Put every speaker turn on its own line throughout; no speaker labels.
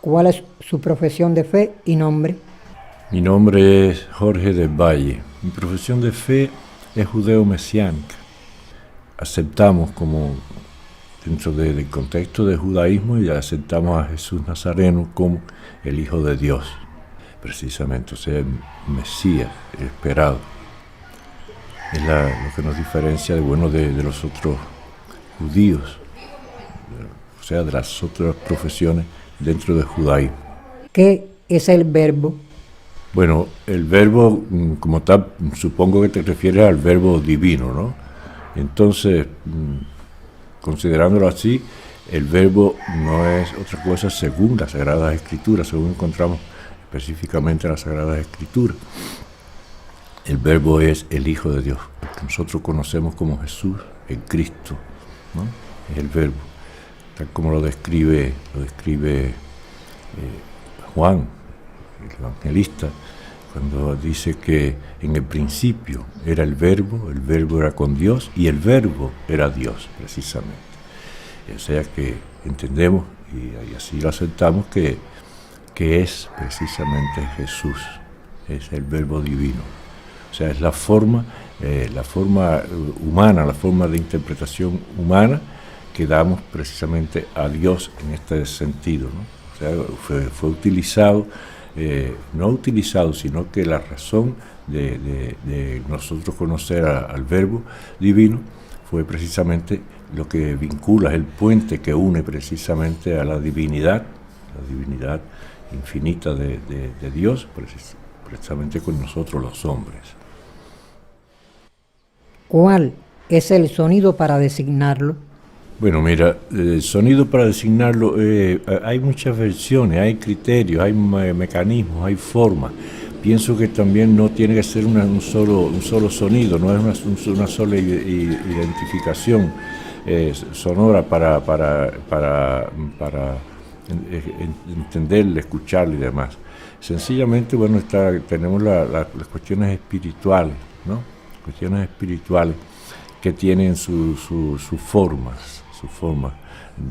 ¿Cuál es su profesión de fe y nombre?
Mi nombre es Jorge del Valle. Mi profesión de fe es judeo-mesiánica. Aceptamos como dentro del contexto del judaísmo y aceptamos a Jesús Nazareno como el Hijo de Dios, precisamente, o sea, el Mesías, el esperado. Es lo que nos diferencia de los otros judíos, o sea, de las otras profesiones dentro del judaísmo.
¿Qué es el verbo?
Bueno, el verbo, como tal, supongo que te refieres al verbo divino, ¿no? Entonces, considerándolo así, el verbo no es otra cosa según las Sagradas Escrituras, según encontramos específicamente en las Sagradas Escrituras. El verbo es el Hijo de Dios, que nosotros conocemos como Jesús, el Cristo, ¿no? Es el verbo, tal como lo describe Juan, el evangelista, cuando dice que en el principio era el verbo era con Dios y el verbo era Dios, precisamente. O sea que entendemos y así lo aceptamos que es precisamente Jesús, es el verbo divino. O sea, es la forma humana, la forma de interpretación humana que damos precisamente a Dios en este sentido, ¿no? O sea, fue utilizado, no utilizado, sino que la razón de nosotros conocer al verbo divino fue precisamente lo que vincula, es el puente que une precisamente a la divinidad infinita de Dios, precisamente con nosotros los hombres.
¿Cuál es el sonido para designarlo?
Bueno, mira, el sonido para designarlo, hay muchas versiones, hay criterios, hay mecanismos, hay formas. Pienso que también no tiene que ser un solo sonido, no es una sola identificación sonora para entenderle, escucharle y demás. Sencillamente, bueno, tenemos las cuestiones espirituales, ¿no? Cuestiones espirituales que tienen sus formas.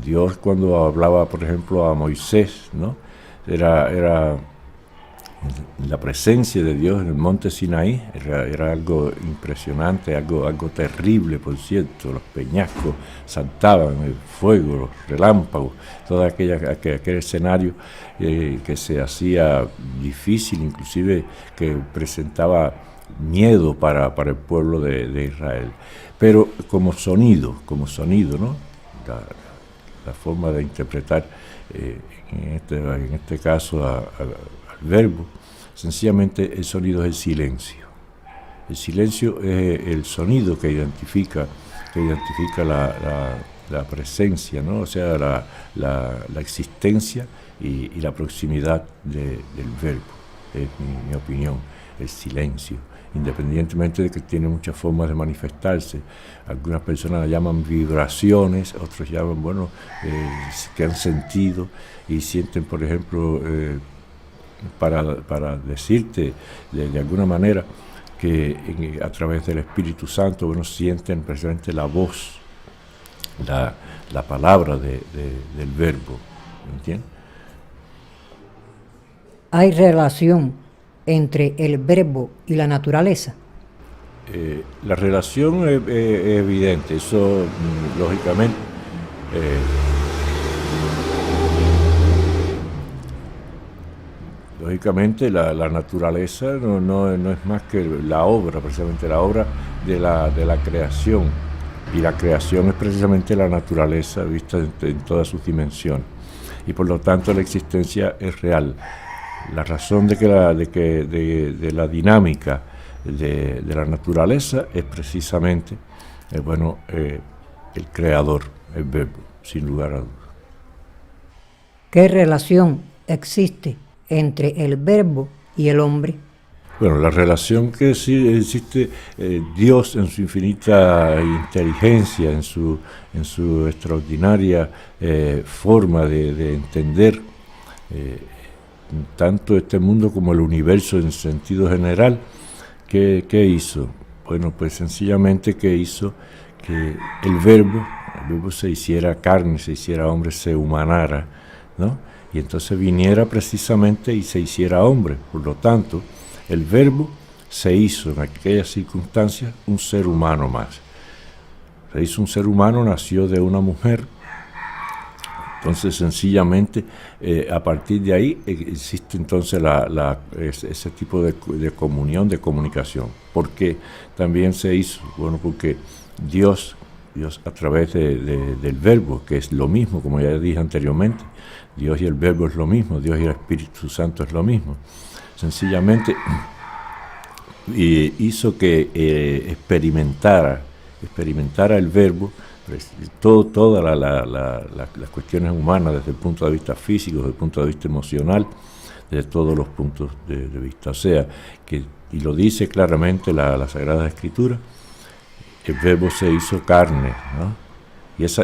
Dios, cuando hablaba, por ejemplo, a Moisés, ¿no? Era la presencia de Dios en el monte Sinaí, era algo impresionante, algo terrible, por cierto. Los peñascos saltaban, el fuego, los relámpagos, todo aquel escenario que se hacía difícil, inclusive que presentaba miedo para el pueblo de Israel. Pero como sonido, ¿no? La forma de interpretar en este caso al verbo, sencillamente el sonido es el silencio. El silencio es el sonido que identifica la presencia, ¿no? O sea, la existencia y la proximidad del verbo, es mi opinión, el silencio. Independientemente de que tiene muchas formas de manifestarse. Algunas personas la llaman vibraciones, otros llaman, que han sentido y sienten, por ejemplo, para decirte de alguna manera que a través del Espíritu Santo, sienten precisamente la voz, la palabra del verbo, ¿entiendes?
¿Hay relación entre el verbo y la naturaleza?
La relación es evidente, eso lógicamente. Lógicamente la naturaleza no es más que la obra, precisamente la obra de la creación. Y la creación es precisamente la naturaleza vista en todas sus dimensiones. Y por lo tanto la existencia es real. La razón de la dinámica de la naturaleza es precisamente el creador, el verbo, sin lugar a dudas.
¿Qué relación existe entre el verbo y el hombre?
Bueno, la relación que sí existe, Dios en su infinita inteligencia, en su extraordinaria forma de entender tanto este mundo como el universo en sentido general, ¿qué hizo? Bueno, pues sencillamente que hizo que el verbo se hiciera carne, se hiciera hombre, se humanara, ¿no? y entonces viniera precisamente y se hiciera hombre. Por lo tanto, el Verbo se hizo en aquellas circunstancias un ser humano más. Se hizo un ser humano, nació de una mujer. Entonces, sencillamente, a partir de ahí existe entonces ese tipo de comunión, de comunicación. Porque también se hizo, bueno, porque Dios a través del Verbo, que es lo mismo, como ya dije anteriormente, Dios y el Verbo es lo mismo, Dios y el Espíritu Santo es lo mismo. Sencillamente hizo que experimentara el Verbo todas las cuestiones humanas, desde el punto de vista físico, desde el punto de vista emocional, desde todos los puntos de vista. O sea, y lo dice claramente la Sagrada Escritura, el Verbo se hizo carne, ¿no? Y eso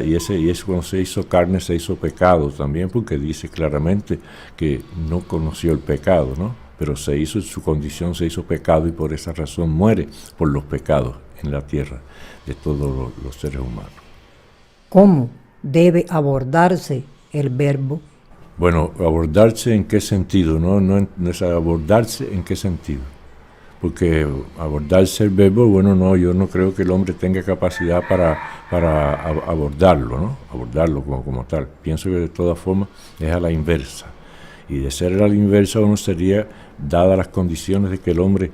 cuando se hizo carne se hizo pecado también, porque dice claramente que no conoció el pecado, ¿no? Pero se hizo en su condición, se hizo pecado, y por esa razón muere por los pecados en la tierra de todos los seres humanos.
¿Cómo debe abordarse el Verbo?
Bueno, abordarse en qué sentido, no es abordarse en qué sentido. Porque abordarse el Verbo, bueno, no, yo no creo que el hombre tenga capacidad para abordarlo, ¿no? Abordarlo como tal. Pienso que de todas formas es a la inversa. Y de ser a la inversa, uno sería, dadas las condiciones de que el hombre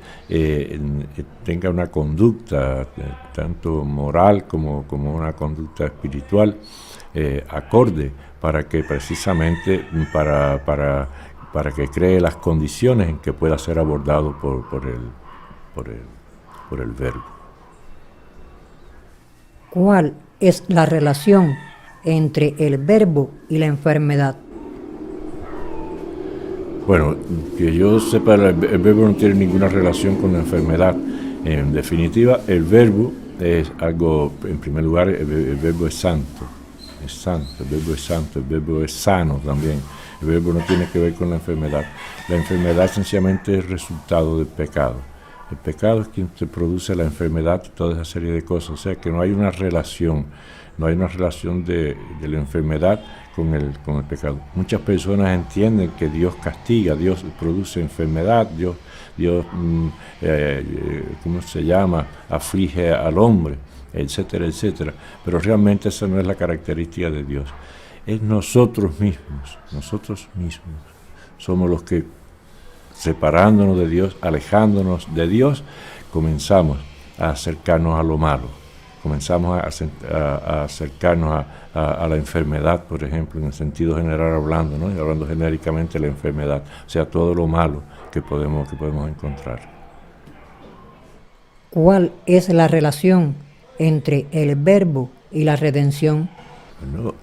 tenga una conducta, tanto moral como una conducta espiritual, acorde, para que precisamente, para que cree las condiciones en que pueda ser abordado por el Verbo.
¿Cuál es la relación entre el Verbo y la enfermedad?
Bueno, que yo sepa, el Verbo no tiene ninguna relación con la enfermedad. En definitiva, el Verbo es algo, en primer lugar, el Verbo es santo, el Verbo es santo, el Verbo es sano también. El Verbo no tiene que ver con la enfermedad. La enfermedad sencillamente es resultado del pecado. El pecado es quien te produce la enfermedad y toda esa serie de cosas. O sea que no hay una relación, de la enfermedad con el pecado. Muchas personas entienden que Dios castiga, Dios produce enfermedad, Dios ¿cómo se llama?, aflige al hombre, etcétera, etcétera. Pero realmente esa no es la característica de Dios. Es nosotros mismos somos los que, separándonos de Dios, alejándonos de Dios, comenzamos a acercarnos a lo malo, comenzamos a acercarnos a la enfermedad, por ejemplo, en el sentido general hablando, ¿no? Y hablando genéricamente de la enfermedad, o sea, todo lo malo que podemos encontrar.
¿Cuál es la relación entre el Verbo y la redención?
Bueno,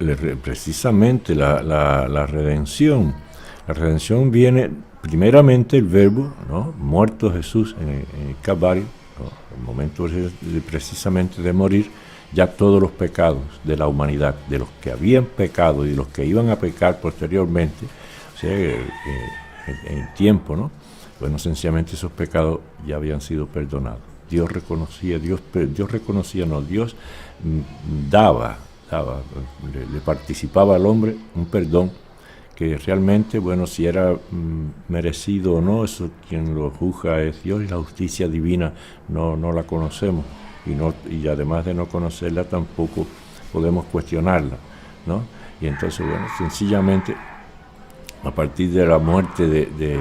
precisamente la redención viene primeramente el Verbo, ¿no? Muerto Jesús en el Calvario, ¿no? El momento precisamente de morir, ya todos los pecados de la humanidad, de los que habían pecado y de los que iban a pecar posteriormente, o sea, en el tiempo, ¿no? Bueno, sencillamente esos pecados ya habían sido perdonados. Dios daba, le participaba al hombre un perdón que realmente, bueno, si era merecido o no, eso quien lo juzga es Dios, y la justicia divina no la conocemos, y además de no conocerla tampoco podemos cuestionarla, ¿no? Y entonces, bueno, sencillamente a partir de la muerte de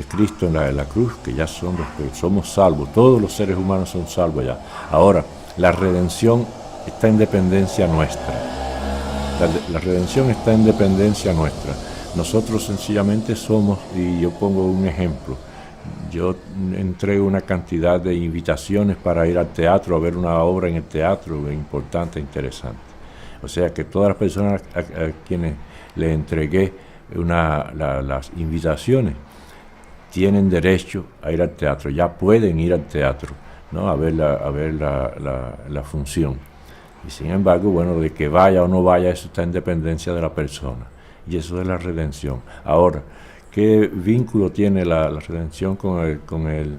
Cristo en la cruz, que ya somos salvos, todos los seres humanos son salvos ya. Ahora, la redención está en dependencia nuestra. La redención está en dependencia nuestra. Nosotros sencillamente somos, y yo pongo un ejemplo, yo entrego una cantidad de invitaciones para ir al teatro, a ver una obra en el teatro importante, interesante. O sea que todas las personas a quienes le entregué las invitaciones tienen derecho a ir al teatro, ya pueden ir al teatro, ¿no? a ver la función. Y sin embargo, bueno, de que vaya o no vaya, eso está en dependencia de la persona. Y eso es la redención. Ahora, ¿qué vínculo tiene la redención con el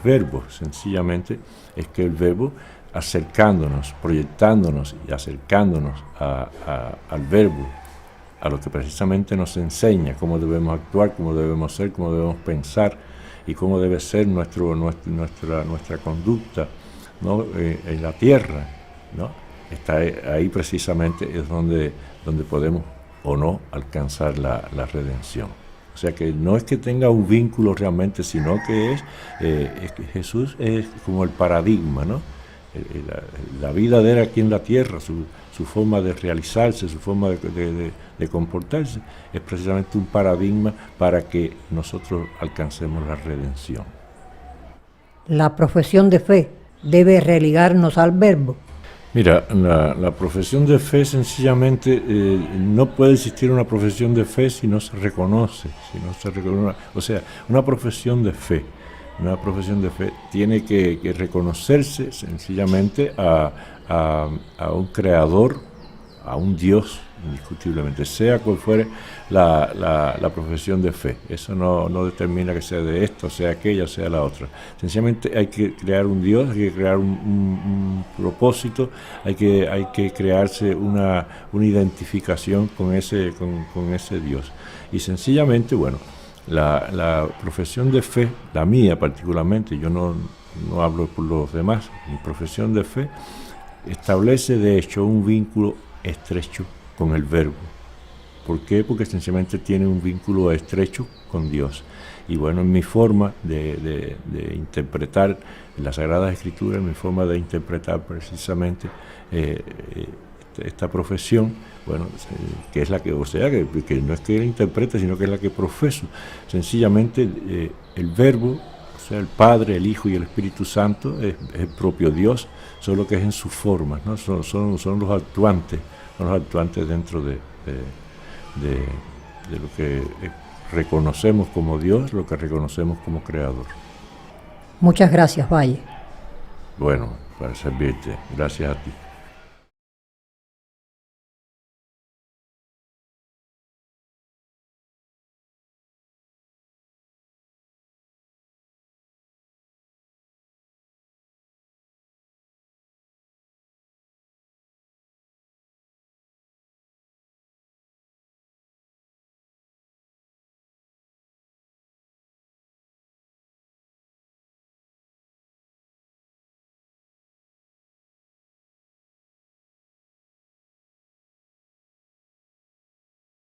Verbo? Sencillamente es que el Verbo, acercándonos, proyectándonos y acercándonos al Verbo, a lo que precisamente nos enseña cómo debemos actuar, cómo debemos ser, cómo debemos pensar y cómo debe ser nuestra conducta, ¿no? En la tierra, ¿no? Está ahí precisamente es donde podemos o no alcanzar la redención. O sea que no es que tenga un vínculo realmente, sino que es que Jesús es como el paradigma, ¿no? La vida de él aquí en la tierra, su forma de realizarse, su forma de comportarse, es precisamente un paradigma para que nosotros alcancemos la redención.
La profesión de fe debe religarnos al Verbo.
Mira, la profesión de fe sencillamente no puede existir una profesión de fe si no se reconoce, o sea, una profesión de fe tiene que reconocerse sencillamente a un creador, a un Dios, indiscutiblemente, sea cual fuere la profesión de fe. Eso no determina que sea de esta, o sea aquella, o sea la otra. Sencillamente hay que crear un Dios, hay que crear un propósito, hay que crearse una identificación con ese Dios. Y sencillamente, bueno, la profesión de fe, la mía particularmente, yo no hablo por los demás, mi profesión de fe establece de hecho un vínculo estrecho con el Verbo. ¿Por qué? Porque sencillamente tiene un vínculo estrecho con Dios. Y bueno, en mi forma de interpretar la Sagrada Escritura, en mi forma de interpretar precisamente esta profesión, bueno, que es la que, o sea, que no es que la interprete, sino que es la que profeso. Sencillamente el Verbo, o sea, el Padre, el Hijo y el Espíritu Santo es el propio Dios, solo que es en sus formas, ¿no? Son los actuantes dentro de lo que reconocemos como Dios, lo que reconocemos como Creador.
Muchas gracias, Valle.
Bueno, para servirte. Gracias a ti.